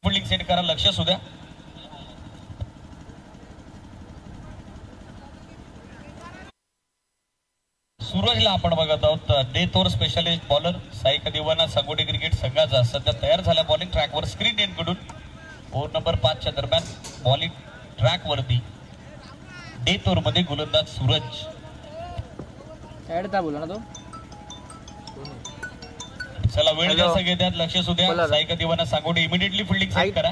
Fielding set करा, लक्ष असू द्या. सूरजला आपण बघत आहोत, death over specialist bowler Sai कदिवाना सांगोटे क्रिकेट संघाचा सध्या तयार झाला बॉलिंग ट्रॅकवर स्क्रीन एन कडून ओव्हर नंबर 5 च्या दरम्यान बॉलिंग ट्रॅक वरती डेथ ओव्हर मध्ये गोलंदाज सूरज. बोला ना तो. चला वेळ जास्त घेतात, लक्ष असू द्या. साई कदिवाना सांगोटे इमिडिएटली फिल्डिंग सेट करा.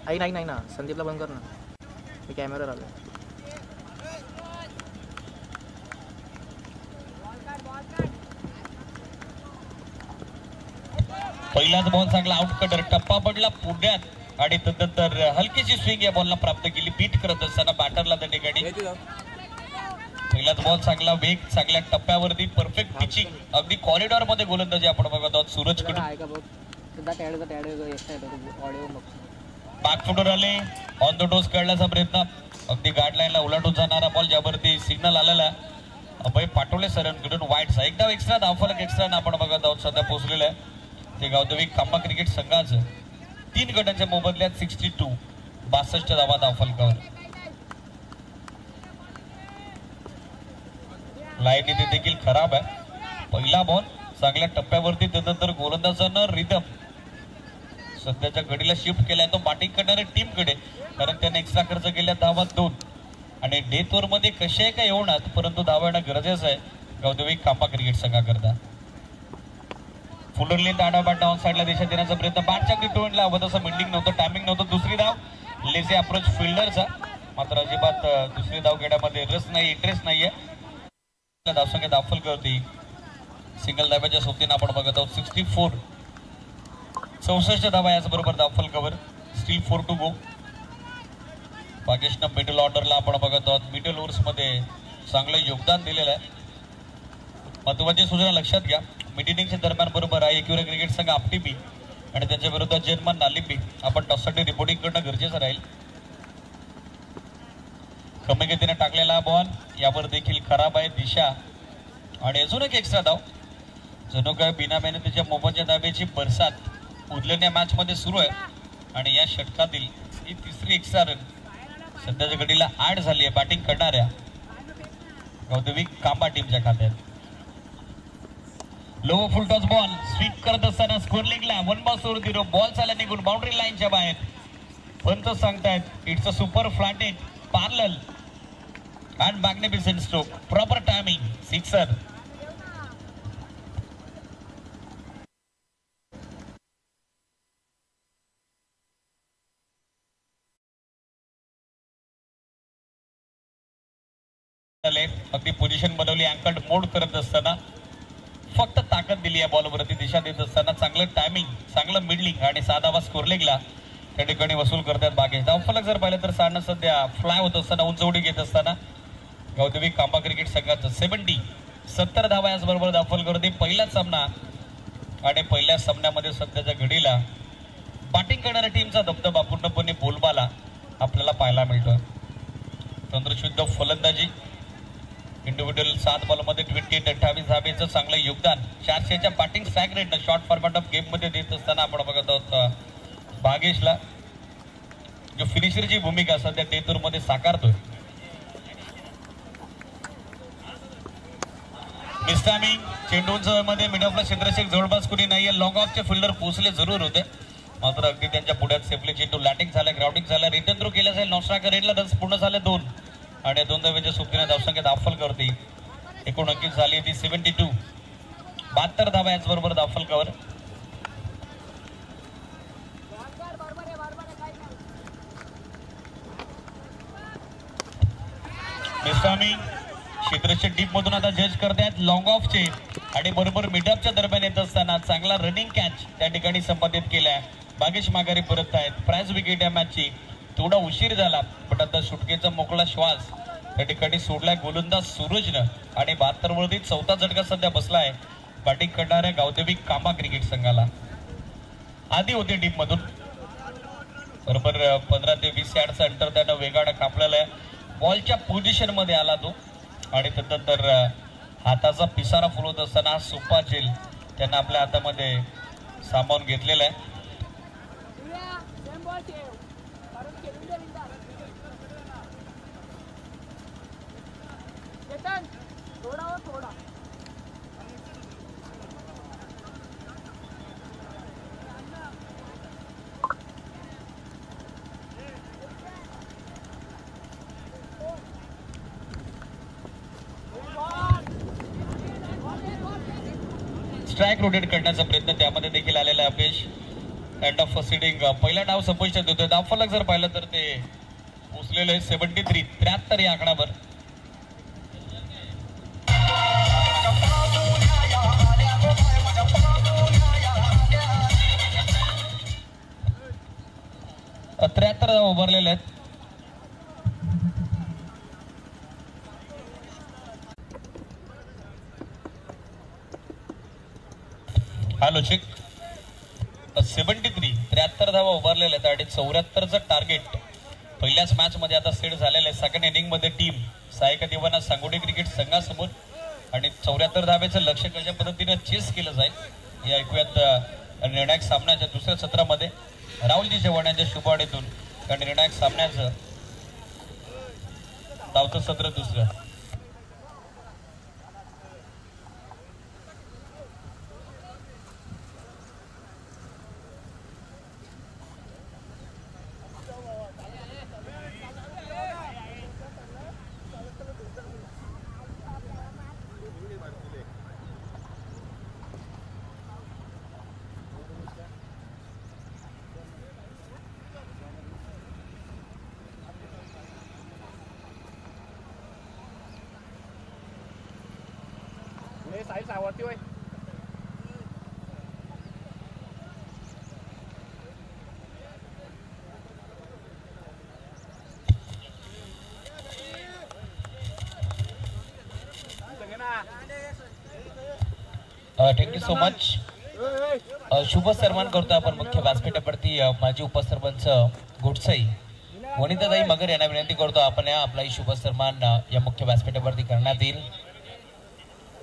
नाही ना संदीपला बंद कर ना, मी कॅमेरावर आलो. पहिलाच बॉल चांगला आउट कटर, टप्पा पडला पुढ्यात आणि त्यानंतर हलकीची स्विंग या बॉलला प्राप्त केली. बीट करत असताना बॅटरला त्या ठिकाणी पहिलाच बॉल चांगला वेग, चांगल्या टप्प्यावरती परफेक्ट पिचिंग, अगदी कॉरिडॉर मध्ये गोलंदाजी आपण बघत आहोत सूरज कडून. बॅकफुटर आले, ऑन द टोस काढण्याचा प्रयत्न, अगदी गार्डलाईनला उलाटून जाणारा बॉल ज्यावरती सिग्नल आलेला अभय पाटोले सरांकडून वाईटचा एक धाव एक्स्ट्रा, धावफलक एक्स्ट्रा आपण बघत आहोत सध्या पोहोचलेलं आहे. ते गावदेवी खांबा क्रिकेट संघाचं 3 गटांच्या मोबदल्यात 62 62 धावा धावफलकावर. लाईन इथे देखील खराब आहे. पहिला बॉल चांगल्या टप्प्यावरती, त्यानंतर गोलंदाजानं रिदम सध्याच्या घडीला शिफ्ट केलाय तो बॅटिंग करणाऱ्या टीम कडे, कारण त्याने एक्स्ट्रा खर्च केल्या धावा 2 आणि डेथ ओव्हर मध्ये कसे आहे का येऊनात, परंतु धावा येणं गरजेचं आहे गावदेवी खांबा क्रिकेट संघाकरता. फुलरली दाडा बॅट डाऊन साईडला देशात देण्याचा प्रयत्न, बॅटच्या टोनला हवं तसं मिल्डिंग नव्हतं, टायमिंग नव्हतं. दुसरी धाव लेझी अप्रोच फिल्डरचा, मात्र अजिबात दुसरी धाव घेण्यामध्ये रस नाही, इंटरेस्ट नाहीये. धावसंख्या दाखल करते सिंगल धाब्याच्या सोबतीनं आपण बघत आहोत 64 64 धावा याचबरोबर दाखल cover, still 4 to go. Pakistan middle ऑर्डरला आपण बघत आहोत, मिडल ओव्हर्स मध्ये चांगलं योगदान दिलेलं आहे. महत्वाची सूचना लक्षात घ्या, मिड इनिंगच्या दरम्यान बरोबर आहे एकविरा क्रिकेट संघ आपटीबी आणि त्यांच्या विरोधात जर्मन नालिबी आपण टॉससाठी रिपोर्टिंग करणं गरजेचं राहील. कमी गतीने टाकलेला बॉल यावर देखील खराब आहे दिशा आणि अजून एक एक्स्ट्रा धाव. जणू काय बिना मेहनतीच्या मोबाईलच्या धाब्याची बरसात उरलेल्या मॅच मध्ये सुरू आहे आणि या षटकातील ही तिसरी एक्स्ट्रा रन सध्याच्या घडीला ऍड झाली आहे बॅटिंग करणाऱ्या गावदेवी खांबा टीमच्या खात्यात. Low full toss ball sweep करत असताना स्कोरलिंगला 1 बॉल 0 बॉल चालला निघून बाउंड्री लाईनच्या बाहेर. पंच सांगतायत it's a super flatted parallel and magnificent stroke, proper timing, sixer. अगदी पोझिशन बनवली, अँकर्ड मोड करत असताना फक्त ताकद दिली या बॉलवरती, दिशा देत असताना चांगलं टायमिंग, चांगलं मिडलिंग आणि 6 धावा स्कोर लेगला त्या ठिकाणी वसूल करतात बागे. धावफलक जर पाहिलं तर साडनं सध्या फ्लाय होत असताना, उंच उडी घेत असताना गावदेवी खांबा क्रिकेट संघाचं 70 धावा याचबरोबर धावफल करते. पहिलाच सामना आणि पहिल्या सामन्यामध्ये सध्याच्या घडीला बॅटिंग करणाऱ्या टीमचा दबदबा पूर्णपणे बोलबाला आपल्याला पाहायला मिळतोय. तंत्रशुद्ध फलंदाजी, इंडिव्हिज्युअल 7 बॉलमध्ये 28 धावेचं चांगलं योगदान, 400च्या बॅटिंग स्ट्राईक रेटनं शॉर्ट फॉर्मॅट ऑफ गेम मध्ये देत असताना आपण बघत आहोत भागेशला जो फिनिशरची भूमिका सध्या डेथ ओव्हर मध्ये साकारतोय. मिस्टामिंग चेंडूंच्या मध्ये मिड ऑफला क्षेत्ररक्षक जवळपास कुणी नाहीये. लॉंग ऑफचे फिल्डर पोहोचले जरूर होते, मात्र अगदी त्यांच्या पुढ्यात सेफली चेंडू लॅटिंग झाला, ग्राउंडिंग झाला, रिटर्न थ्रो केला जाईल. नॉन स्ट्रायकर रेडला रन्स पूर्ण झाले 2 आणि 2 धावेच्या सोबतीने धावसंख्या दाखल करते. एकूण अंकित झाली ती 72 72 धावा याचबरोबर दाखल कव्हर. मिस्टामिंग क्षेत्ररक्षक डीप मधून आता जज करतायत लॉंग ऑफचे आणि बरोबर मिडअपच्या दरम्यान येत असताना चांगला रनिंग कॅच त्या ठिकाणी संपादित केलाय. भागेश माघारी परत आहेत. प्राइज विकेट या मॅचची थोडा उशीर झाला, पण आता सुटकेचा मोकळा श्वास त्या ठिकाणी सोडलाय गोलंदाज सूरजनं आणि 72 वरती 4था झटका सध्या बसलाय बॅटिंग करणाऱ्या गावदेवी खांबा क्रिकेट संघाला. आधी होते डीप मधून बरोबर 15 ते 20 यार्डचा अंतर त्यानं वेगानं कापलेला आहे. बॉलच्या पोझिशन मध्ये आला तो आणि त्यानंतर हाताचा पिसारा फुलवत असताना सुप्पा जेल त्यांना आपल्या हातामध्ये सामावून घेतलेला आहे. स्ट्राईक रोटेट करण्याचा प्रयत्न त्यामध्ये देखील आलेला आहे अपयश. एंड ऑफ फर्स्ट इनिंग पहिला डाव संपुष्टात येतोय. धावफलक जर पाहिलं तर ते पोचलेलं आहे 73 या आकडावर. उभारलेले आहेत. Hello check. 73 धावा उभारलेल्या आहेत आणि 74चं टार्गेट पहिल्याच मॅच मध्ये आता सेट झालेलं आहे. सेकंड इनिंग मध्ये टीम सायका दिवाना सांगोडी क्रिकेट संघासमोर आणि 74 धावेचं लक्ष्य कशा पद्धतीने चेस केलं जाईल हे ऐकूयात निर्णायक सामन्याच्या दुसऱ्या सत्रामध्ये राहुलजी चव्हाणांच्या शुभवाणीतून. कारण निर्णायक सामन्याचं धावतं सत्र दुसरं. साहिल सावरती होय. Thank you so much. शुभ सन्मान करतो आपण मुख्य व्यासपीठावरती माजी उपसरपंच गोडसाई वनिताताई मगर यांना विनंती करतो आपण आपला शुभ सन्मान या मुख्य व्यासपीठावरती करण्यात येईल.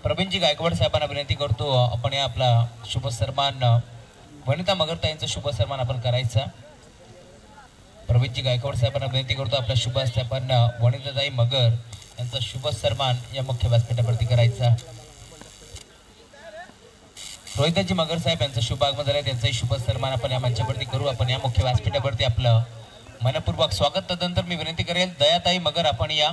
प्रवीणजी गायकवाड साहेबांना विनंती करतो आपण आपला शुभ सन्मान वनिता मगरताईंचा शुभ सन्मान आपण करायचा. प्रवीणजी गायकवाड साहेबांना विनंती करतो आपल्या शुभ हस्ते आपण वनिताताई मगर यांचा शुभ सन्मान या मुख्य व्यासपीठावरती करायचा. रोहितजी मगर साहेब यांचा शुभ आगमन झाला त्यांचाही शुभ सन्मान आपण या मंचावरती करू. आपण या मुख्य व्यासपीठावरती आपलं मनपूर्वक स्वागत. तदनंतर मी विनंती करेल दयाताई मगर आपण या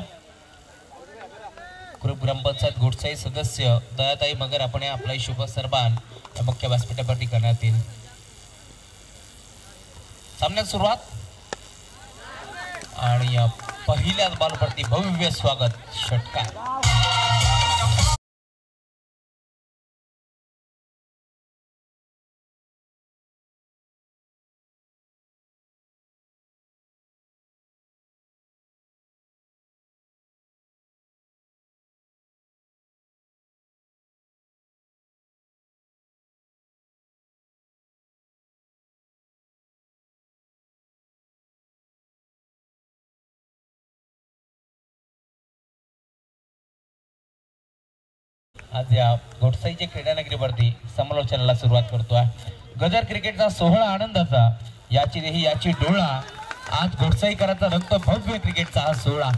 ग्रुप ग्रामपंचायत गोडसाई सदस्य दयाताई मगर आपण आपला शुभ सन्मान या मुख्य व्यासपीठावरती करण्यात येईल. सामन्यात सुरुवात आणि पहिल्या बॉलवरती भव्य स्वागत षटकार. आज या गोडसाईच्या क्रीडानगरीवरती समालोचनाला सुरुवात करतोय. गजर क्रिकेटचा सोहळा आनंदाचा याची देही याची डोळा. आज गोडसाईकरांचा रक्त भव्य क्रिकेटचा हा सोहळा.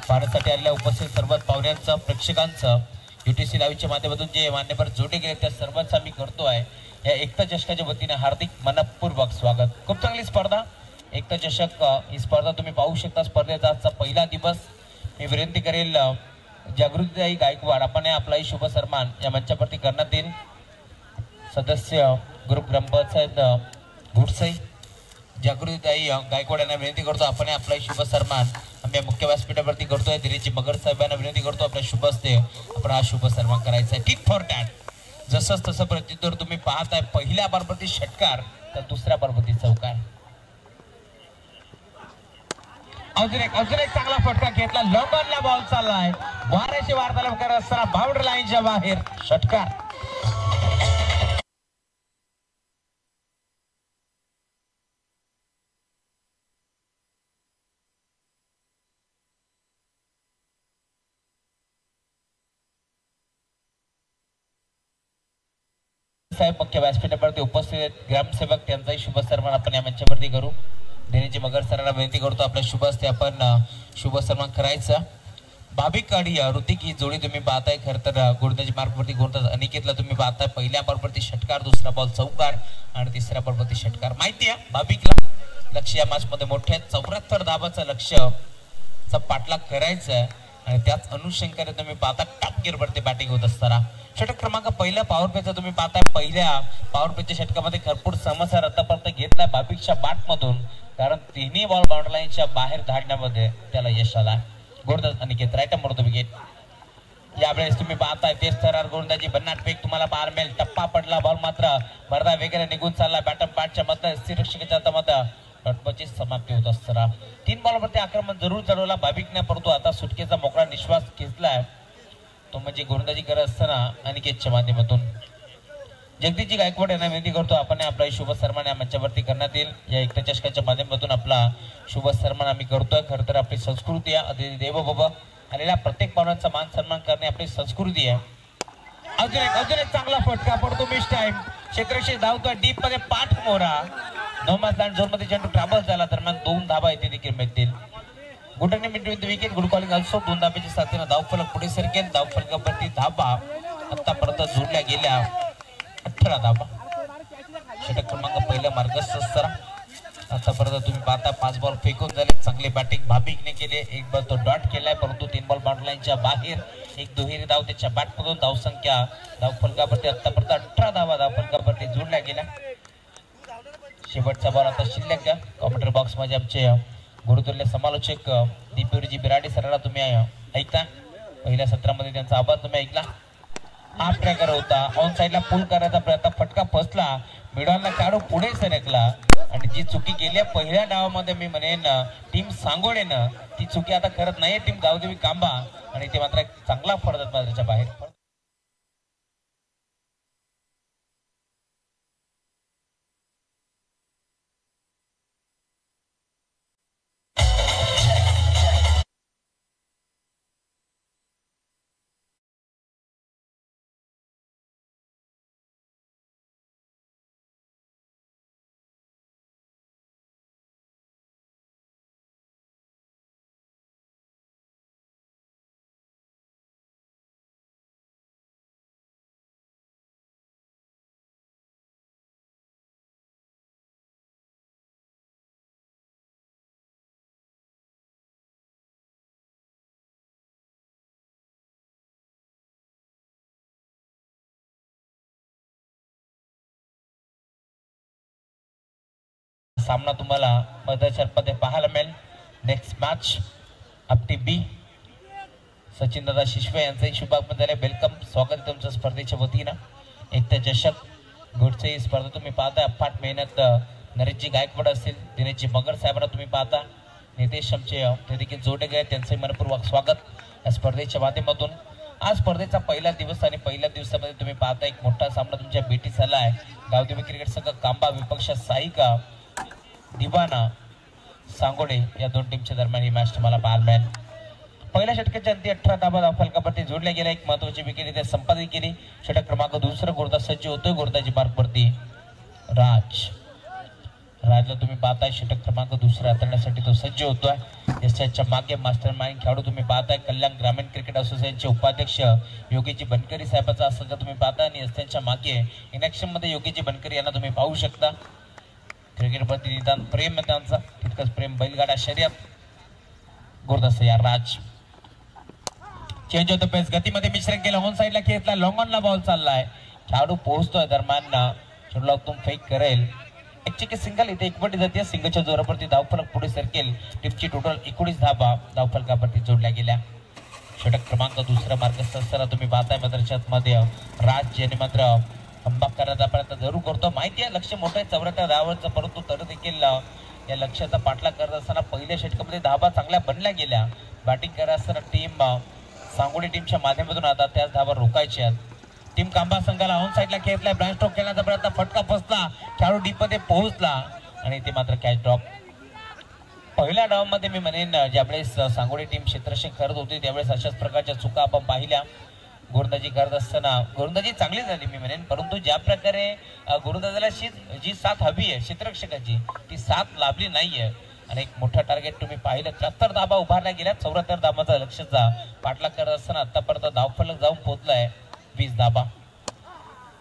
पाहण्यासाठी आलेल्या उपस्थित सर्व पाहुण्यांचं प्रेक्षकांचं UTC लाईव्हच्या माध्यमातून जे मान्यवर जोडले गेले त्या सर्वांचं आम्ही करतोय या एकता चषकाच्या वतीने हार्दिक मनपूर्वक स्वागत. खूप चांगली स्पर्धा एकता चषक ही स्पर्धा तुम्ही पाहू शकता. स्पर्धेचा आजचा पहिला दिवस. मी विनंती करेल जागृतीताई गायकवाड आपण आपला शुभ सन्मान या मंचावरती करण्यात येईल. सदस्य ग्रुप ग्रामपंचायत गोडसाई जागृतीताई गायकवाड यांना विनंती करतो आपण आपला शुभ सन्मान आम्ही मुख्य व्यासपीठावरती करतोय. दिनेशजी मगर साहेबांना विनंती करतो आपल्या शुभ हस्ते आपण हा शुभ सन्मान करायचा आहे. टिक फॉर टॅट जसंच तसं प्रत्युत्तर तुम्ही पाहताय. पहिल्या बारपती षटकार तर दुसऱ्या बारपती चौकार. अजून एक चांगला फटका घेतला. लंबनला बॉल चाललाय. वाऱ्याशी वार्तालाप करत असताना बाउंड्री लाईनच्या बाहेर षटकार. साहेब मुख्य व्यासपीठावरती उपस्थित ग्रामसेवक त्यांचाही शुभ सन्मान आपण या मंचावरती करू. देण्याची मगर सरांना विनंती करतो आपल्या शुभ हस्ते आपण शुभ सन्मान करायचा. भाविक आणि ऋतिक ही जोडी तुम्ही पाहताय. खरं तर गोलंदाजी मार्गवरती गोलंदाज अनिकेतला तुम्ही पाहताय. पहिल्या बॉलवरती षटकार, दुसरा बॉल चौकार आणि तिसऱ्या बॉलवरती षटकार. माहिती आहे भाविकला लक्ष या मॅच मध्ये मोठ्या 74 धावाचं लक्ष्य पाठलाग करायचं आहे आणि त्याच अनुषंगाने तुम्ही पाहता टॉप गिअर वरती बॅटिंग होत असताना षटक क्रमांक पहिल्या पॉवर प्लेचा तुम्ही पाहताय. पहिल्या पॉवर प्लेच्या षटकामध्ये भरपूर समस्या आतापर्यंत घेतलाय भाविकच्या बॅट मधून, कारण तिन्ही बॉल बाउंड्री लाईनच्या बाहेर धाडण्यामध्ये त्याला यश आला. गोलंदाज अनिकेत राईट मरतो विकेट. यावेळेस तुम्ही पाहताय तेच थरार गोलंदाजी भन्नाट फेक तुम्हाला पाहायला मिळेल. टप्पा पडला, बॉल मात्र भरदा वगैरे निघून चालला. बॅटम पॅटच्या मधलं स्थिरक्षकाच्या हातामध्ये रटपची समाप्ती होत असताना 3 बॉलवरती आक्रमण जरूर चढवला भाविकने, परंतु आता सुटकेचा मोकळा निश्वास घेतलाय तो म्हणजे गोलंदाजी करत असताना अनिकेतच्या माध्यमातून. जगदीशजी गायकवाड यांना विनंती करतो आपण आपला शुभ सन्मान या मंचावरती करण्यात येईल. या एकता चषकाच्या माध्यमातून आपला शुभ सन्मान आम्ही करतोय. खरं तर आपली संस्कृती आहे, अतिथी देवो भव, आलेल्या प्रत्येक पाहुण्यांचा मान सन्मान करणे आपली संस्कृती आहे. अजून एक चांगला फटका पडतो मिस टाइम. क्षेत्रक्षक धावतोय डीप मध्ये पाठ मोरा. नो मॅच लँड झोन मध्ये चेंडू ट्रॅव्हल झाला दरम्यान 2 धाबा येथे देखील मिळतील. Good running between the wicket, good calling also. 2 धाब्याच्या साथीने धावफलक पुढे सरकेल. धावफलकावरती धाबा आतापर्यंत जोडल्या गेल्या 18 धाबा. षटक क्रमांक पहिल्या मार्गस्थ असताना आतापर्यंत तुम्ही पाहता 5 बॉल फेकून झाले. चांगली बॅटिंग भाविकने केले. एक बॉल तो डॉट केलाय, परंतु 3 बॉल बाउंड्री लाईनच्या बाहेर. एक दुहेरी धाव त्याच्या बॅटमधून. धावसंख्या धावफलकावरती आतापर्यंत 18 धावा धावफलकावरती जोडल्या गेल्या. शेवटचा बॉल आता शिल्लक द्या. कॉमेंट्री बॉक्स मध्ये आमचे गुरुतुल्य समालोचक दीपवीरजी बिराडी सरांना तुम्ही ऐकता. पहिल्या सत्रामध्ये त्यांचा आवाज तुम्ही ऐकला. हाफ ट्रॅकर होता, ऑन साईडला पुल करायचा प्रयत्न, फटका फसला, मिडॉनला काढू पुढे सरकला आणि जी चुकी केली पहिल्या डावामध्ये मी म्हणेन टीम सांगोडेनं, ती चुकी आता करत नाहीये टीम गावदेवी कांबा आणि ते मात्र चांगला फडतात माझ्याच्या बाहेर. सामना तुम्हाला मध्ये पाहायला मिळेल. नेक्स्ट मॅच आपटी बी. सचिन दादा शिशवे यांचंही शुभागमन झाले. वेलकम, स्वागत आहे तुमचं स्पर्धेच्या वतीनं. एकता चषक घोडचे ही स्पर्धा तुम्ही पाहता. अफाट मेहनत नरेशजी गायकवाड असतील, दिनेशजी मगर साहेबांना तुम्ही पाहता. नितेश आमचे ते देखील जोडले गेले, त्यांचंही मनपूर्वक स्वागत या स्पर्धेच्या माध्यमातून. आज स्पर्धेचा पहिला दिवस आणि पहिल्या दिवसामध्ये तुम्ही पाहता एक मोठा सामना तुमच्या भेटी झाला आहे. गावदेवी क्रिकेट संघ कांबा विपक्ष साईका दिवाना सांगोडे या 2 टीमच्या दरम्यान ही मॅच तुम्हाला पाहायला मिळेल. पहिल्या षटकाच्या अंती 18 धाबा धावफलकावरती जोडल्या गेल्या. एक महत्वाची विकेट इथे संपादित केली. षटक क्रमांक 2 गोलंदाज सज्ज होतोय. गोलंदाजी मार्गवरती राजला तुम्ही पाहताय. षटक क्रमांक 2 हाताळण्यासाठी तो सज्ज होतोय. यशाच्या मागे मास्टर माइंड खेळाडू तुम्ही पाहताय. कल्याण ग्रामीण क्रिकेट असोसिएशनचे उपाध्यक्ष योगीजी बनकरी साहेबांचा संघ तुम्ही पाहताय आणि यशाच्या मागे इनॅक्शन मध्ये योगीजी बनकरी यांना तुम्ही पाहू शकता. क्रिकेट प्रति निदान प्रेम आहे त्यांचा, तितकंच प्रेम बैलगाडा शर्यत. गोरदास या राज चेंज होतो पेस, गतीमध्ये मिश्रण केलं, ऑन साईडला खेळला, लॉंग ऑनला बॉल चाललाय, खेळाडू पोहोचतोय दरम्यान चुडलातून फेक करेल. एक सिंगल इथे एकवटी जाते. सिंगलच्या जोरावरती धावफलक पुढे सरकेल. टीमची टोटल 19 धावा धावफलकावरती जोडल्या गेल्या. षटक क्रमांक 2 मार्गस्थ असताना तुम्ही पाहताय मदरशात मध्ये राज यांनी मात्र कंबाक करण्याचा प्रयत्न जरूर करतो. माहिती आहे लक्ष मोठं आहे 74 धावांचं, परंतु तरी देखील या लक्ष्याचा पाठलाग करत असताना पहिल्या षटकामध्ये धावा चांगल्या बनल्या गेल्या. बॅटिंग करत असताना टीम सांगोली टीमच्या माध्यमातून आता त्याच धावा रोखायच्या. टीम कांबा संघाला ऑन साईडला खेळलाय. ब्रांच स्ट्रोक खेळण्याचा प्रयत्न, फटका फसला, खेळाडू डीप मध्ये पोहोचला आणि ते मात्र कॅच ड्रॉप. पहिल्या डावामध्ये मी म्हणेन ज्यावेळेस सांगोली टीम क्षेत्ररक्षण करत होती त्यावेळेस अशाच प्रकारच्या चुका आपण पाहिल्या. गोलंदाजी करत असताना गोलंदाजी चांगली झाली मी म्हणेन, परंतु ज्या प्रकारे गुरुदादाला जी साथ हवी आहे क्षेत्ररक्षकाची ती साथ लाभली नाहीये आणि एक मोठा टार्गेट तुम्ही पाहिलं 73 धाबा उभारल्या गेल्या 74 धाबाचा लक्ष्याचा पाठलाग करत असताना आतापर्यंत धावफलक जाऊन पोहोचलाय 20 धाबा.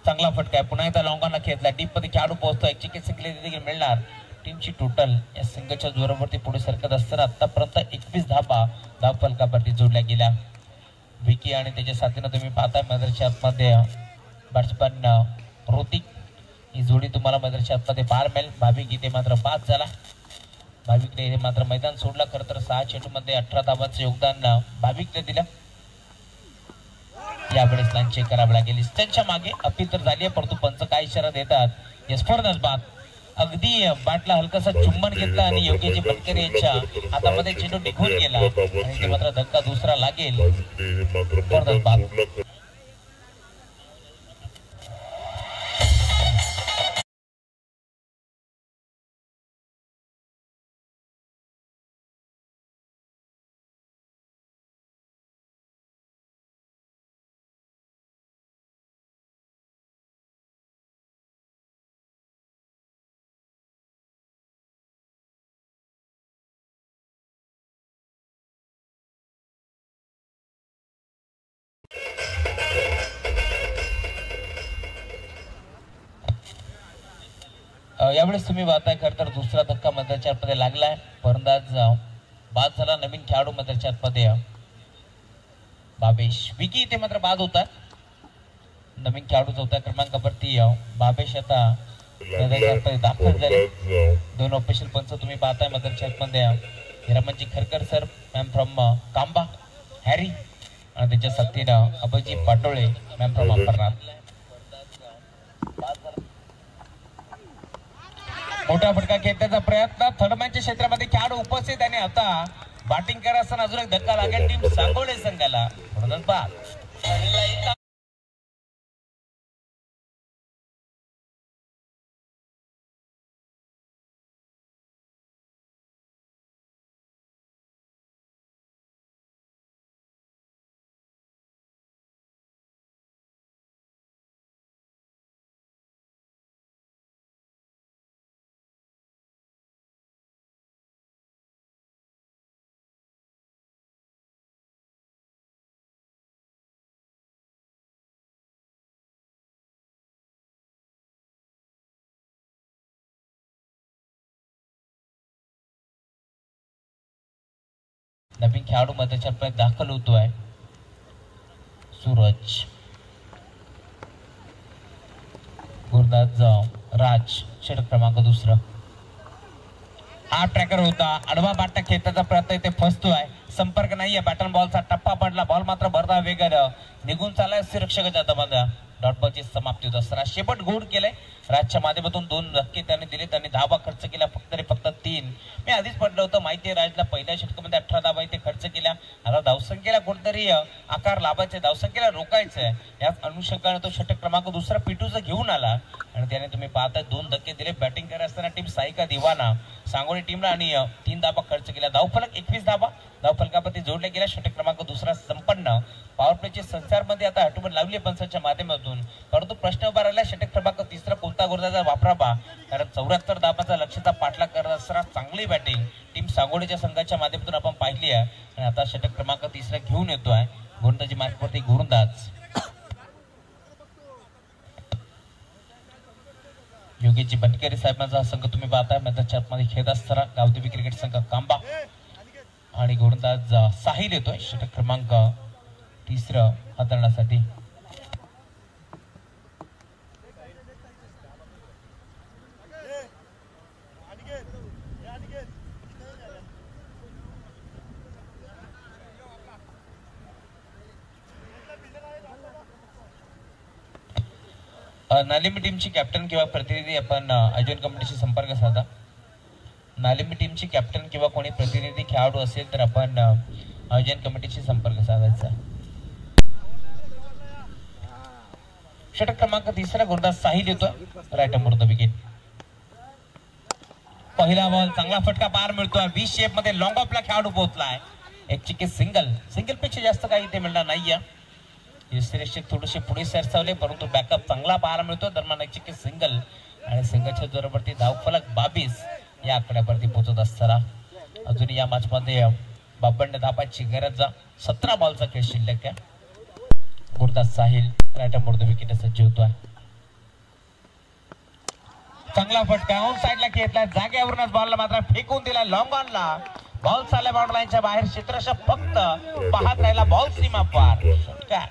चांगला फटका आहे पुन्हा एकदा लॉंगांना खेळला डीप मध्ये खेळाडू पोहोचतोय चिकित सिंगल देखील मिळणार. टीमची टोटल या संघाच्या जोरावरती पुढे सरकत असताना आतापर्यंत 21 धाबा धावफलकावरती जोडल्या गेल्या. विकी आणि त्याच्या साथीनं तुम्ही पाहताय मैदानाच्या आतमध्ये बॅट्समन ऋतिक ही जोडी तुम्हाला मैदानाच्या आतमध्ये पार मिळेल. भाविक इथे मात्र 5 झाला. भाविकने मात्र मैदान सोडला. खरं तर 6 चेंडूमध्ये 18 धावांचं योगदान भाविकने दिलं. यावेळेस लाईन चेक करावी लागेल. त्यांच्या मागे अपील तर झाली आहे परंतु पंच काय इशारा देतात यस फॉर बाद. अगदी बॅटला हलकासा चुंबन घेतला आणि योग्यजी बनकरे यांच्या हातामध्ये चेंडू निघून गेला आणि ते मात्र धक्का दुसरा लागेल. बाद यावेळेस तुम्ही पाहताय खरं तर दुसरा धक्का मैदानाच्या आतमध्ये लागलाय. फलंदाज बाद झाला. नवीन खेळाडू मैदानाच्या आतमध्ये बाबेश. विकी इथे मात्र बाद होता. नवीन खेळाडू 4थ्या क्रमांकावरती बाबेश आता मैदानाच्या आतमध्ये दाखल झाले. 2 ऑफिशियल पंच तुम्ही पाहताय मैदानाच्या आतमध्ये Hiraman ji Kharkar sir ma'am from Kamba हॅरी आणि त्याच्या साथीनं अभयजी पाटोळे मॅम फ्रॉम अंबरनाथ. मोठा फटका खेळण्याचा प्रयत्न थर्डमॅनच्या क्षेत्रामध्ये खेळाडू उपस्थित आणि आता बॅटिंग करत असताना अजून एक धक्का लागेल टीम सांगोळे संघाला. म्हणून बाद. नवीन खेळाडू मैदानाच्या आतमध्ये दाखल होतोय सूरज. गुरुदास राज षटक क्रमांक 2. हा ट्रॅकर होता. आडवा बाटा खेळण्याचा प्रयत्न इथे फसतोय. संपर्क नाहीये. बॅटन बॉलचा टप्पा पडला. बॉल मात्र भरदा वेगानं निघून चाललाय सुरक्षकाच्या हातामध्ये. डॉट बॉलची समाप्ती होत असताना शेपट गोड केलंय. राजच्या माध्यमातून 2 धक्के त्यांनी दिले. त्यांनी धावा खर्च केला फक्त 3. मी आधीच पडलं होतं माहिती आहे राजला पहिल्या षटकामध्ये 18 धावा इथे खर्च केल्या. आता धावसंख्येला कोणतरी आकार लाभायचा धावसंख्येला रोखायचंय. याच अनुषंगाने तो षटक क्रमांक 2 पिटूचा घेऊन आला आणि त्याने तुम्ही पाहताय 2 धक्के दिले. बॅटिंग करत असताना टीम साईका दिवाना सांगोळी टीमला आणि 3 धावा खर्च केल्या. धावफलक 21 धावा धावफलकावरती जोडल्या गेल्या. षटक क्रमांक 2 संपन्न. पॉवर प्लेची संचारमध्ये आता हटून लावली पंचांच्या माध्यमातून. परंतु प्रश्न उभा राहिला षटक क्रमांक 3 कोणता गुरुदाचा वापरावा कारण 74 धाबाचा लक्ष्याचा पाठलाग करत असताना चांगली बॅटिंग टीम सांगोळीच्या संघाच्या माध्यमातून आपण पाहिली आहे आणि आता षटक क्रमांक 3 घेऊन येतोय गोलंदाजी मार्कवरती गोलंदाज योगेशजी बनकरे साहेबांचा संघ तुम्ही पाहताय मैदानाच्या आतमध्ये खेळत असताना गावदेवी क्रिकेट संघ कांबा आणि गोलंदाज साहिल येतोय षटक क्रमांक 3 हाताळण्यासाठी. नालिमी टीमची कॅप्टन किंवा प्रतिनिधी आपण आयोजन कमिटीशी संपर्क साधा. नालिमी टीमची कॅप्टन किंवा कोणी प्रतिनिधी खेळाडू असेल तर आपण आयोजन कमिटीशी संपर्क साधायचा. षटक क्रमांक 3 गुरुदास साहिल येतोय राईट अंबर द विकेट. पहिला बॉल चांगला फटका पार मिळतोय. 20 शेप मध्ये लॉंग ऑफला खेळाडू पोहोचलाय. एक चिके सिंगल पेक्षा जास्त काही इथे मिळणार नाहीये. यशरेषक थोडेसे पुढे सरसावले, परंतु बॅकअप चांगला पाहायला मिळतो. दरम्यान एक सिंगल आणि सिंगलच्या जोरावरती धावफलक 22 या आकड्यावरती पोहोचत असताना अजून या मॅच मध्ये बाबंड धापाची गरज. 17 बॉलचा खेळ शिल्लक आहे. गुरदास साहिल राईट मोड विकेट सज्ज होतोय. चांगला फटका ऑन साइडला घेतला, जागेवरूनच बॉलला मात्र फेकून दिला लॉंग ऑनला. बॉल चालला बाउंड्री लाईनच्या बाहेर. क्षेत्ररक्षक फक्त पाहत राहिला, बॉल सीमा पार. षटकार.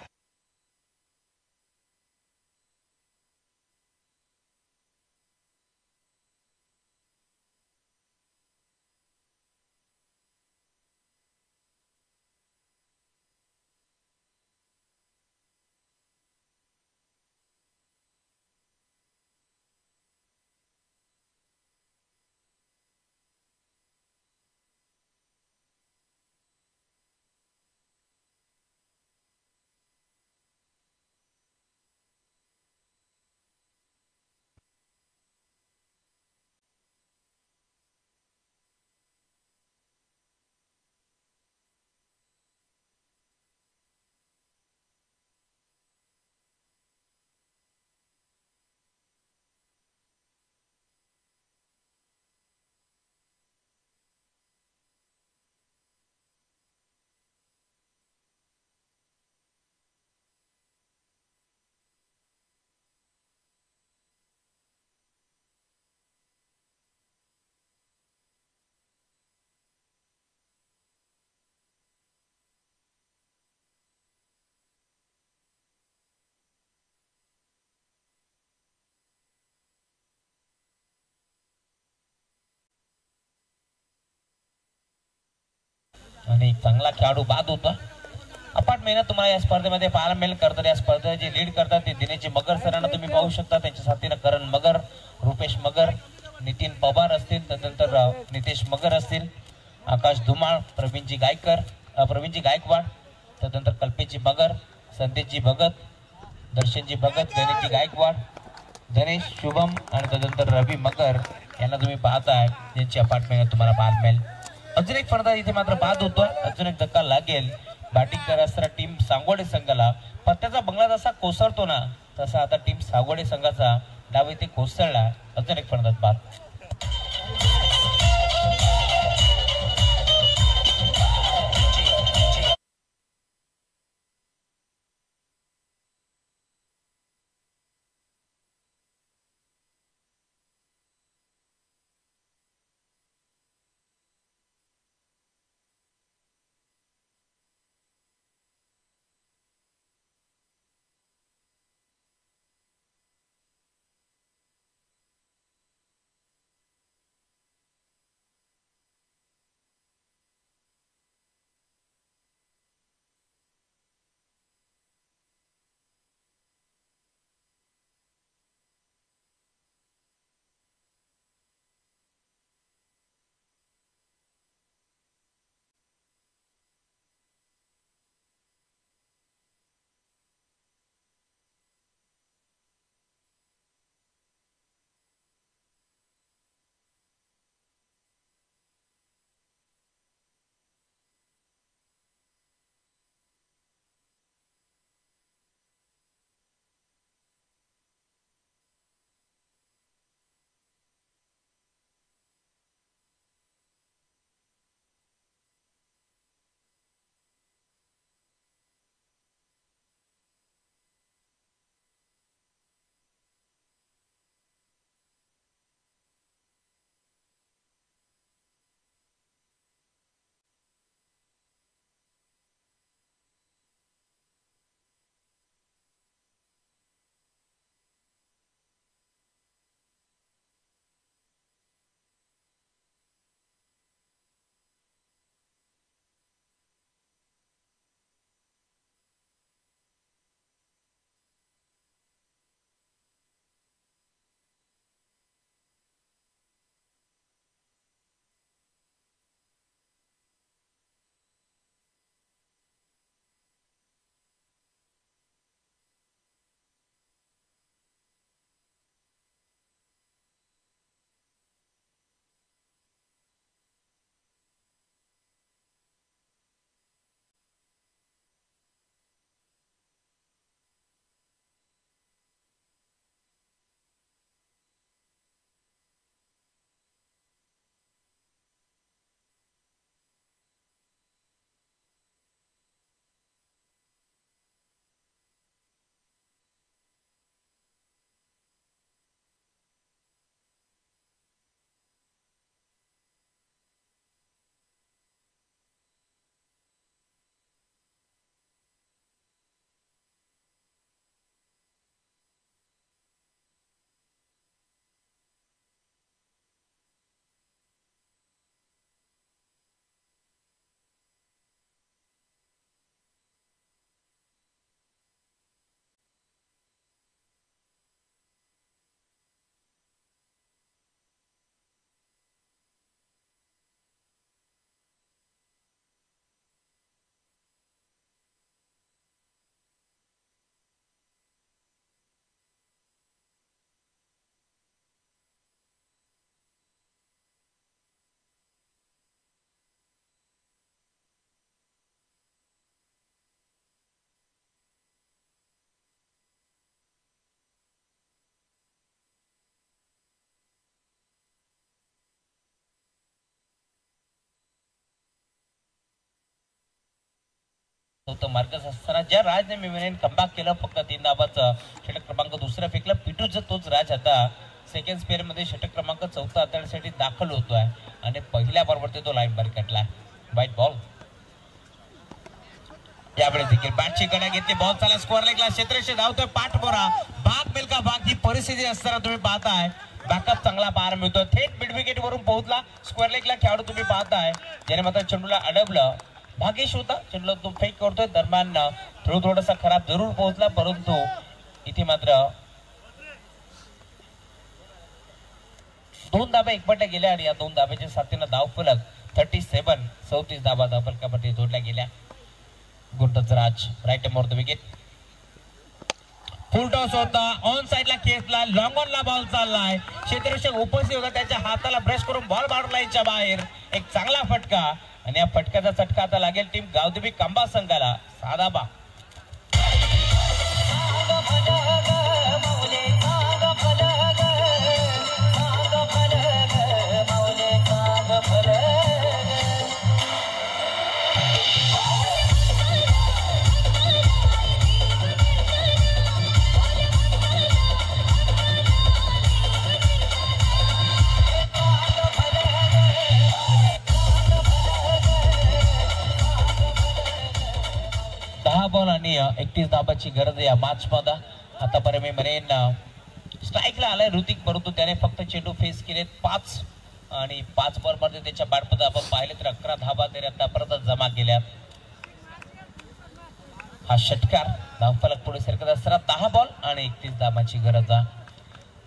आणि चांगला खेळाडू बाद होता. अपाट मेहनत तुम्हाला या स्पर्धेमध्ये पाहायला मिळेल. करतात या स्पर्धेत जे लीड करतात ते दिनेश मगर सरांना तुम्ही पाहू शकता. त्यांच्या साथीनं करण मगर, रुपेश मगर, नितीन पवार असतील, त्यानंतर नितेश मगर असतील, आकाश धुमाळ, प्रवीणजी गायकवाड, त्यानंतर कल्पेशजी मगर, संदेशजी भगत, दर्शनजी भगत, गणेशजी गायकवाड, गणेश शुभम आणि त्यानंतर रवी मगर यांना तुम्ही पाहताय, ज्यांची अपाट मेहनत तुम्हाला पाहायला मिळेल. अजून एक फलंदाज इथे मात्र बाद होतोय. अजून एक धक्का लागेल. बॅटिंग करत असताना टीम सांगोडे संघाला पत्त्याचा बंगला जसा कोसळतो ना, तसा आता टीम सांगोडे संघाचा डाव इथे कोसळला. अजून एक फलंदाज बाद. होतं मार्कस असताना ज्या राजने मिळून कमबॅक केलं फक्त 3 धाबाचं षटक क्रमांक दुसरा फेकला. पिटूचा तोच राज आता सेकंड स्पेअर मध्ये षटक क्रमांक 4 हाताळण्यासाठी दाखल होतोय आणि पहिल्या बॉलवरती तो लाईन बाहेर काढला. वाईट बॉल. यावेळी देखील बॅटची कडा घेतली. बॉल चाला स्कोअर लेगला क्षेत्रक्षे धावतोय पाठमोरा. भाग मिल्का भाग ही परिस्थिती असताना तुम्ही पाहताय बॅकअप चांगला पार मिळतो. थेट मिड विकेट वरून पोहोचला स्क्वेअर लेगला खेळाडू तुम्ही पाहताय ज्याने मात्र चेंडूला अडवलं. भागेश होता चेंडूला तो फेक करतोय. दरम्यान थोडासा खराब जरूर पोहोचला परंतु इथे मात्र 2 धाबे एकपट्ट्या गेल्या आणि या 2 धाब्याच्या साथीनं धावफलक 37 धाबा धावफलकामध्ये जोडल्या गेल्या. गुंडज Raj right more the wicket. Full toss होता ऑन साइडला खेचला. लॉंग ऑनला बॉल चाललाय. क्षेत्ररक्षक उपस्थित होता त्याच्या हाताला ब्रश करून बॉल मारला याच्या बाहेर. एक चांगला फटका आणि या फटक्याचा चटका आता लागेल टीम गावदेवी कांबा संघाला. साधा बा बॉल आणि 31 धाबाची गरज या मॅच मध्ये. आतापर्यंत मी म्हणेन स्ट्राईकला आलाय ऋतिक परंतु त्याने फक्त चेंडू फेस केले 5 आणि 5 बॉल मध्ये त्याच्या बॅटमध्ये आपण पाहिले तर 11 धाबा तरी आतापर्यंत जमा केल्या. हा षटकार धावफलक पुढे सरकत असताना 10 बॉल आणि 31 धाबाची गरज.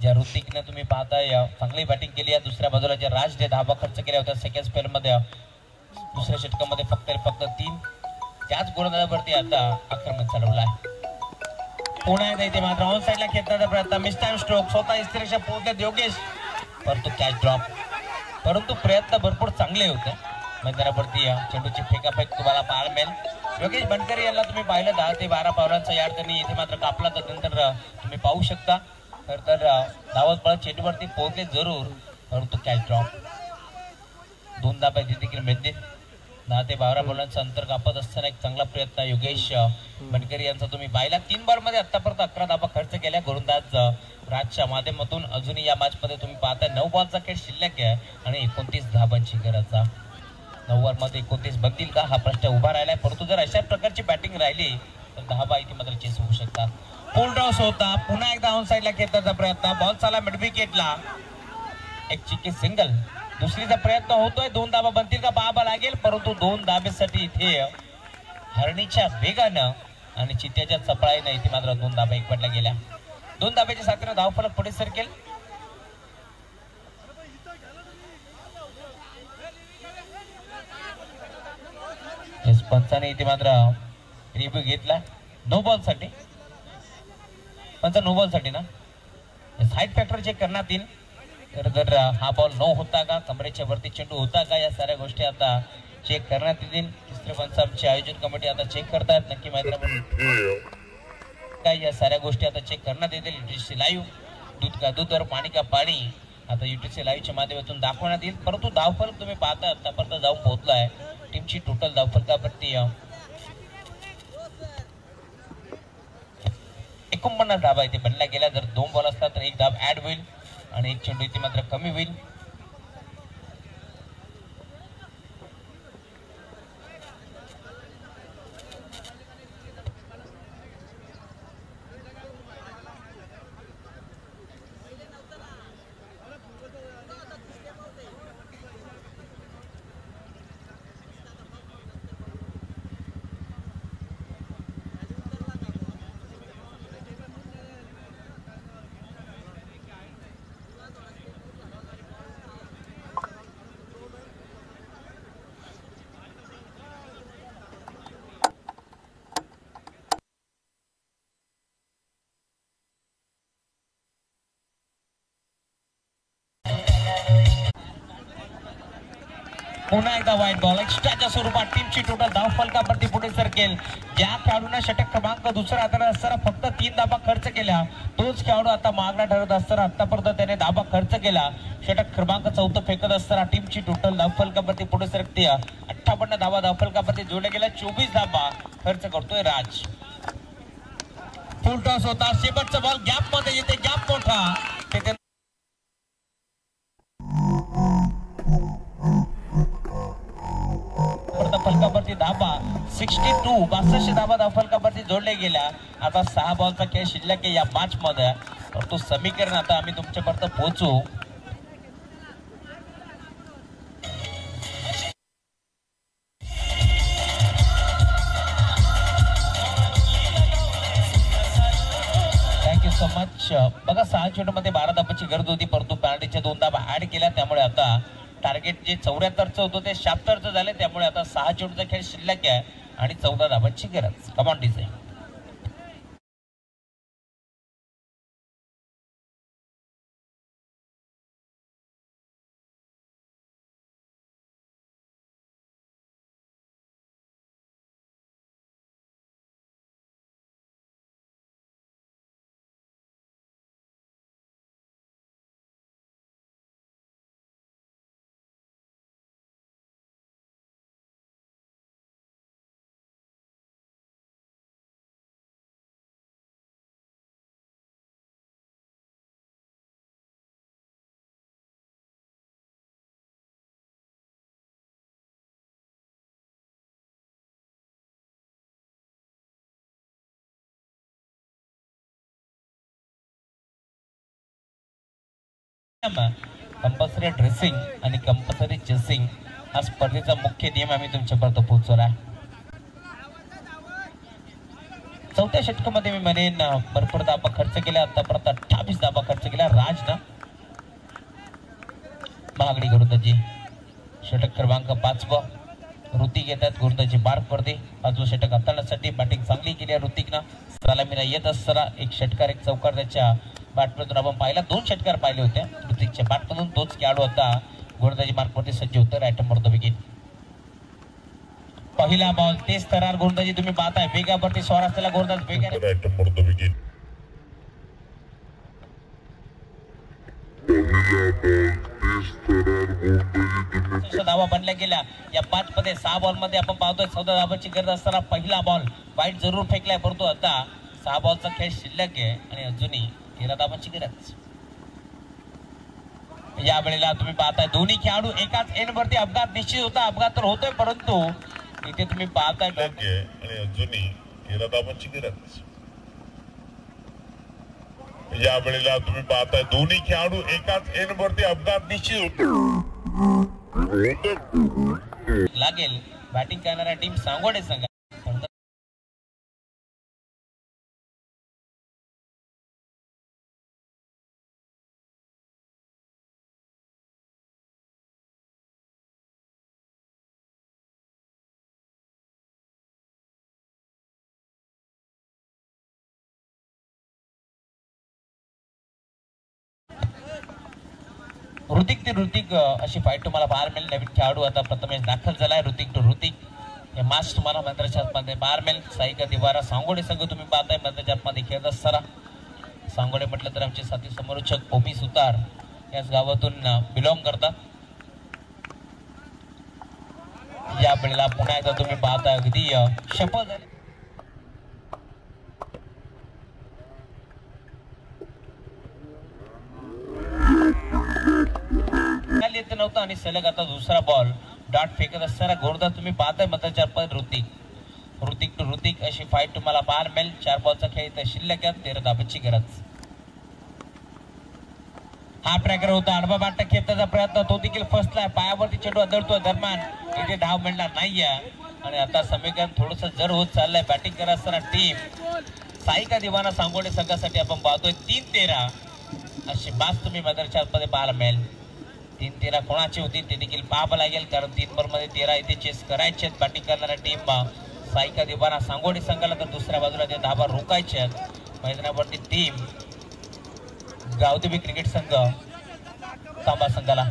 ज्या ऋतिकने तुम्ही पाहताय चांगली बॅटिंग केली आहे. दुसऱ्या बाजूला ज्या राजने धाबा खर्च केल्या होत्या सेकंड स्पेल मध्ये दुसऱ्या षटकामध्ये फक्त 3 त्याच गोलंदाजावरती आता आक्रमण चालवलं आहे. पुन्हा एकदा इथे मात्र ऑन साइडला खेळण्याचा प्रयत्न मिस टाइम स्ट्रोक स्वतः इस्त्रीच्या पोहोचल्यात योगेश परंतु कॅच ड्रॉप. परंतु प्रयत्न भरपूर चांगले होते. मैदानावरती चेंडूची फेकाफेक तुम्हाला पाहायला मिळेल. योगेश बनकरी यांना तुम्ही पाहिलं 10 ते 12 पावलांचा यार्ड त्यांनी इथे मात्र कापला तर नंतर तुम्ही पाहू शकता तर धावत पळत चेंडूवरती पोहोचले जरूर परंतु कॅच ड्रॉप. 2 धाबा देखील मिळतील. 10 ते 12 बॉलांचं अंतर कापत असताना एक चांगला प्रयत्न योगेश बनकरी यांचा तुम्ही पाहिला. 3 बॉल मध्ये आतापर्यंत 11 धाबा खर्च केल्या गोलंदाज राजच्या माध्यमातून. अजूनही या मॅच मध्ये तुम्ही पाहताय 9 बॉलचा खेळ शिल्लक आहे आणि 29 धाबांची गरज. 9 ओव्हर मध्ये 29 बनतील का हा प्रश्न उभा राहिलाय परंतु जर अशा प्रकारची बॅटिंग राहिली तर 10 बॉल इथे मात्र चेस होऊ शकतात. फुल टॉस होता पुन्हा एकदा ऑन साइडला खेळण्याचा प्रयत्न. बॉल चाला मिड विकेटला. एक चिक्की सिंगल. दुसरीचा प्रयत्न होतोय. 2 धाबा बनतील का पाहावा लागेल परंतु 2 धाब्यासाठी इथे हरणीच्या वेगानं आणि चित्त्याच्या चपळाईनं इथे मात्र 2 धाबा एकवटल्या गेल्या. 2 धाब्याच्या साथीनं धावफलक पुढे सरकेल. पंचाने इथे मात्र रिव्ह्यू घेतला नो बॉल साठी. पंच नो बॉल साठी ना साईड फॅक्टर चेक करण्यात येईल तर जर हा बॉल नो होता का कमरेच्या वरती चेंडू होता का या साऱ्या गोष्टी आता चेक करण्यात येतील. तिसरे पंच आमची आयोजन कमिटी आता चेक करतायत नक्की मैदानावर काय या साऱ्या गोष्टी आता चेक करण्यात येतील. युटीसी लाईव्ह दूध का दूध और पाणी का पाणी आता युटीसी लाईव्हच्या माध्यमातून दाखवण्यात येईल परंतु धावफलक तुम्ही पाहता आतापर्यंत जाऊन पोहोचला आहे. टीमची टोटल धावफलकावरती 49 धाबा इथे बनल्या गेल्या. जर 2 बॉल असतात तर 1 धाब ऍड होईल आणि 1 चेंडू इथे मात्र कमी होईल. पुन्हा एकदा वाईट बॉल एक्स्ट्राच्या स्वरूपात टीमची टोटल धावफलकावरती पुढे सरकेल. ज्या खेळाडूंना षटक क्रमांक दुसरा हाताळत असताना फक्त 3 धाबा खर्च केल्या तोच खेळाडू आता मागणा ठरत असताना आतापर्यंत त्याने धाबा खर्च केला षटक क्रमांक 14 फेकत असताना टीमची टोटल धावफलकावरती पुढे सरकते 58 धावा धावफलकावरती जोडल्या गेल्या. 24 धावा खर्च करतोय राज. फुल टॉस होता. शेवटचा बॉल गॅप मध्ये येते. गॅप मोठा तिथे फलकावरती धाबा 62 62 धाबा धावफलकावरती जोडल्या गेल्या. आता 6 बॉलचा खेळ शिल्लक आहे या मॅच मध्ये. तो समीकरण आता आम्ही तुमच्यापर्यंत पोहोचू. Thank you so much. बघा 6 चेंडूमध्ये 12 धाबाची गरज होती, परंतु पॅनल्टीच्या 2 धाबा ऍड केल्या, त्यामुळे आता टार्गेट जे 74चं होतं ते 76चं झाले. त्यामुळे आता 6 चेंडूचा खेळ शिल्लक आहे आणि 14 धाबांची गरज. Come on design. कंपल्सरी ड्रेसिंग आणि कंपल्सरी चेसिंग हा स्पर्धेचा मुख्य नियम आम्ही तुमच्यापर्यंत पोहोचवला. 4थ्या षटकामध्ये मी म्हणेन भरपूर धाबा खर्च केल्या. आतापर्यंत 28 धाबा खर्च केल्या राजनं. महागडी गोलंदाजी षटक क्रमांक 5 ऋतिक येतात गोलंदाजी मार्कवरती. 5वं षटक हाताळण्यासाठी बॅटिंग चांगली केली आहे ऋतिकनं. सलामीला येत असताना एक षटकार एक चौकार त्याच्या बॅटमधून आपण पाहिला. 2 षटकार पाहिले होते ऋतिकच्या बॅटमधून. तोच खेळाडू आता गोलंदाजी मार्कवरती सज्ज होतं. Right number wicket. पहिला बॉल तेज तरार गोलंदाजी तुम्ही पाहताय. वेगावरती स्वार असलेला गोलंदाज वेगाने राईट नंबर विकेट. धावा बनल्या गेल्या या 5 मध्ये. 6 बॉल मध्ये आपण पाहतोय 14 धावांची गरज असताना पहिला बॉल वाईट जरूर फेकलाय, परंतु आता 6 बॉलचा खेळ शिल्लक आहे आणि अजूनही 13 धावांची गरज. या वेळेला तुम्ही पाहताय दोन्ही खेळाडू एकाच एंड वरती. अपघात निश्चित होता. अपघात तर होतोय, परंतु इथे तुम्ही पाहताय आणि अजूनही 13 धावांची गरज. या वेळेला तुम्ही पाहताय दोन्ही खेळाडू एकाच एंड वरती. अपघात निश्चित लागेल. बॅटिंग करणाऱ्या टीम सांगोडे संघ ऋतिक अशी फाईट तुम्हाला पाहायला मिळेल. नवीन खेळाडू आता प्रथमेश दाखल झालाय. ऋतिक हे मॅच तुम्हाला मैदानाच्या आतमध्ये पाहायला मिळेल. साईका दिवारा सांगोडे संघ तुम्ही पाहताय मैदानाच्या आतमध्ये खेळत असताना. सांगोडे म्हटलं तर आमचे साथी समोरचक ओमी सुतार याच गावातून बिलॉंग करतात. या वेळेला पुन्हा एकदा तुम्ही पाहताय अगदी शपथ झाली. येत नव्हता आणि सलग आता दुसरा बॉल डॉट फेकत असताना गोलंदाज तुम्ही पाहताय मतदार पण ऋतिक अशी फाईट तुम्हाला पाहायला मिळेल. 4 बॉलचा खेळ इथे शिल्लक आहे. 13 धाबांची गरज. हा ट्रॅकर होता. आडवा बाटा खेळण्याचा प्रयत्न तो देखील फसलाय. पायावरती चेंडू आदळतोय. दरम्यान इथे धाव मिळणार नाहीये आणि आता समीकरण थोडस जड होत चाललंय. बॅटिंग करत असताना टीम साईका दिवाना सांगोडे संघासाठी आपण पाहतोय 3-13 अशी बास तुम्ही मैदानाच्या आतमध्ये पाहायला मिळेल. 3-13 कोणाची होती ते देखील पाहावं लागेल, कारण 3 बॉल मध्ये 13 इथे चेस करायचे आहेत. बॅटिंग करणाऱ्या टीम साईका दिवाना सांगोडे संघाला, तर दुसऱ्या बाजूला ते धाबा रोखायचे आहेत. मैदानावरती टीम गावदेवी क्रिकेट संघ तांबा संघाला.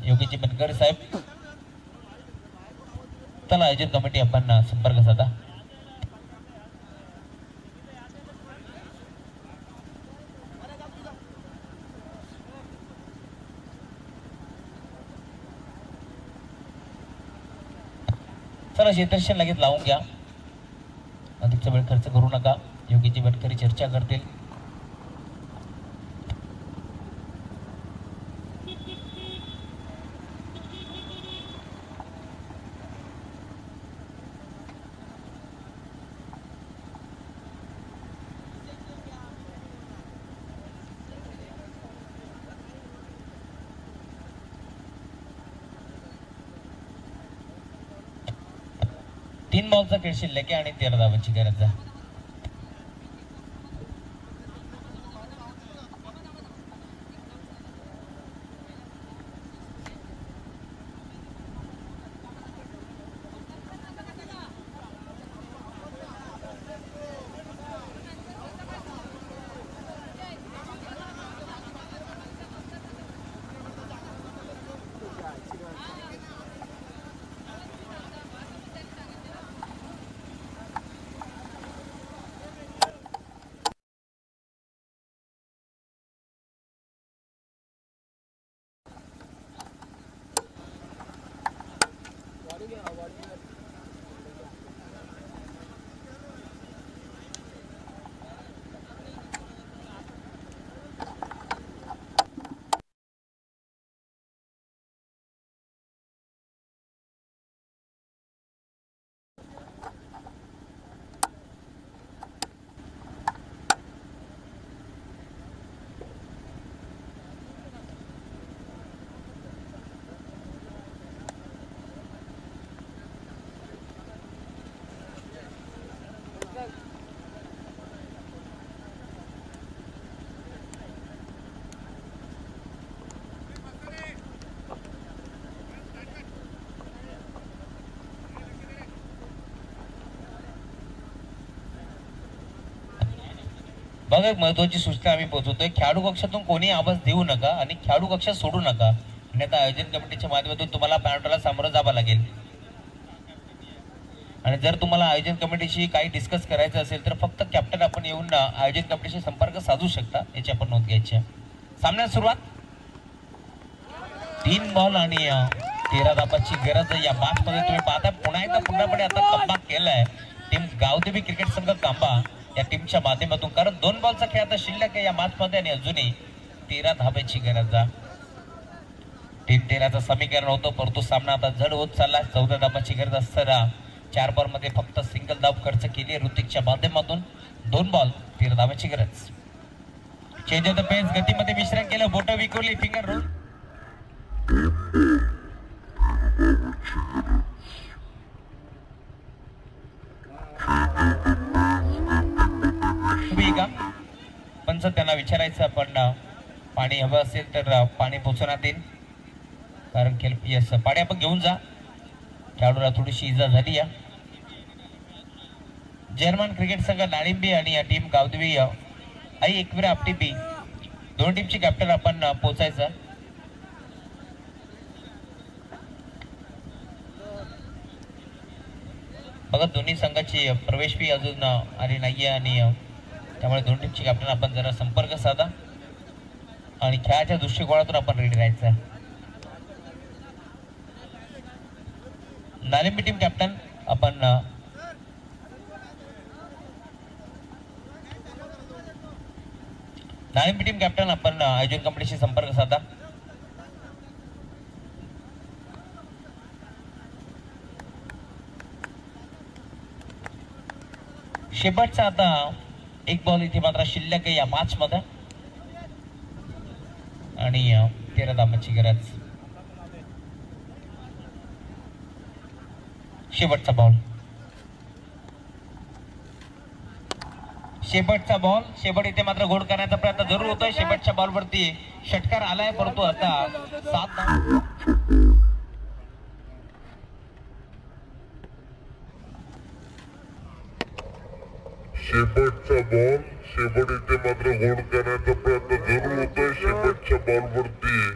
योगीजी बनकर साहेब चला आयोजन कमिटी आपण संपर्क साधा. चला क्षेत्ररक्षण लगेच लावून घ्या. अधिकचा वेळ खर्च करू नका. योग्यची बटकरी चर्चा करतील. तीन बॉलचा खेळ शिल्लक आहे आणि 13 धावांची गरज आहे. बघा एक महत्वाची सूचना आम्ही पोहोचवतोय. खेळाडू कक्षातून कोणी आवाज देऊ नका आणि खेळाडू कक्ष सोडू नका. अन्यथा आयोजन कमिटीच्या माध्यमातून तुम्हाला पॅनलला सामोरं जावं लागेल. आणि जर तुम्हाला आयोजन कमिटीशी काही डिस्कस करायचं असेल तर फक्त कॅप्टन आपण येऊन आयोजन कमिटीशी संपर्क साधू शकता. याची आपण नोंद घ्यायची. सामन्यात सुरुवात. 3 बॉल आणि 13 धावांची गरज या मॅच मध्ये. तुम्ही पाहता पुन्हा आता कमबॅक केलाय टीम गावदेवी क्रिकेट संघ कांबा या टीमच्या माध्यमातून. कारण 2 बॉलचा खेळ आता शिल्लक आहे या मॅच मध्ये आणि अजूनही 13 धाब्याची गरज आहे. 3-13चं समीकरण होतं परंतु सामना आता जड होत चालला. 14 धाबाची गरज असताना 4 बॉल मध्ये फक्त सिंगल धाव खर्च केली ऋतिकच्या माध्यमातून. 2 बॉल 13 धाबाची गरज. चेंज ऑफ द पेस गतीमध्ये मिश्रण केलं. बोटं विकवली. Finger role. पंच त्यांना विचारायचं आपण पाणी हवं असेल तर पाणी पोचवण्यात येईल. कारण केलपीएस पाणी आपण घेऊन जा. खेळाडूला थोडीशी इजा झाली या. जर्मन क्रिकेट संघ नाळिंबी आणि टीम गावदेवी आई एकविरा आपटी बी दोन टीमची कॅप्टन आपण पोचायचं. बघा दोन्ही संघाची प्रवेश फी अजून आली नाहीये आणि त्यामुळे दोन टीमची कॅप्टन आपण जरा संपर्क साधा आणि खेळाच्या दृष्टिकोनातून आपण रेडी राहायचं. नालिंबी टीम कॅप्टन आपण नालिंबी टीम कॅप्टन आपण आयोजन कंपनीशी संपर्क साधा. शेवटचा आता एक बॉल इथे मात्र शिल्लक आहे या मॅच मध्ये आणि 13 धावांची गरज. शेवटचा बॉल शेवट इथे मात्र गोड करण्याचा प्रयत्न जरूर होतोय. शेवटच्या बॉल वरती षटकार आलाय परंतु आता 7 शेवटचा बॉल शेवट इथे मात्र गोड करण्याचा प्रयत्न जरूर होतोय. शेवटच्या बॉल वरती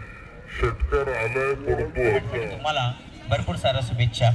षटकार आलाय परंतु तुम्हाला भरपूर साऱ्या शुभेच्छा.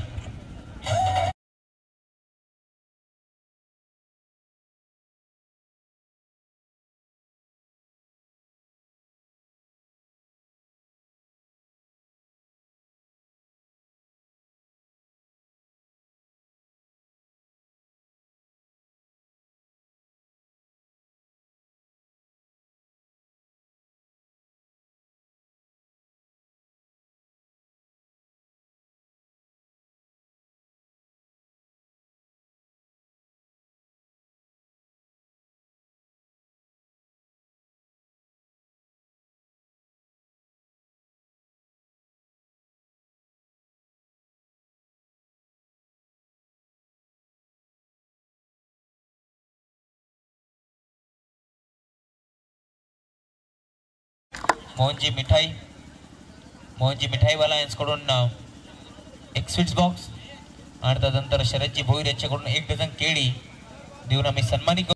मोहनजी मिठाईवाला यांच्याकडून एक स्वीट्स बॉक्स आणि त्यानंतर शरदजी भोईर यांच्याकडून 1 डझन केळी देऊन आम्ही सन्मानित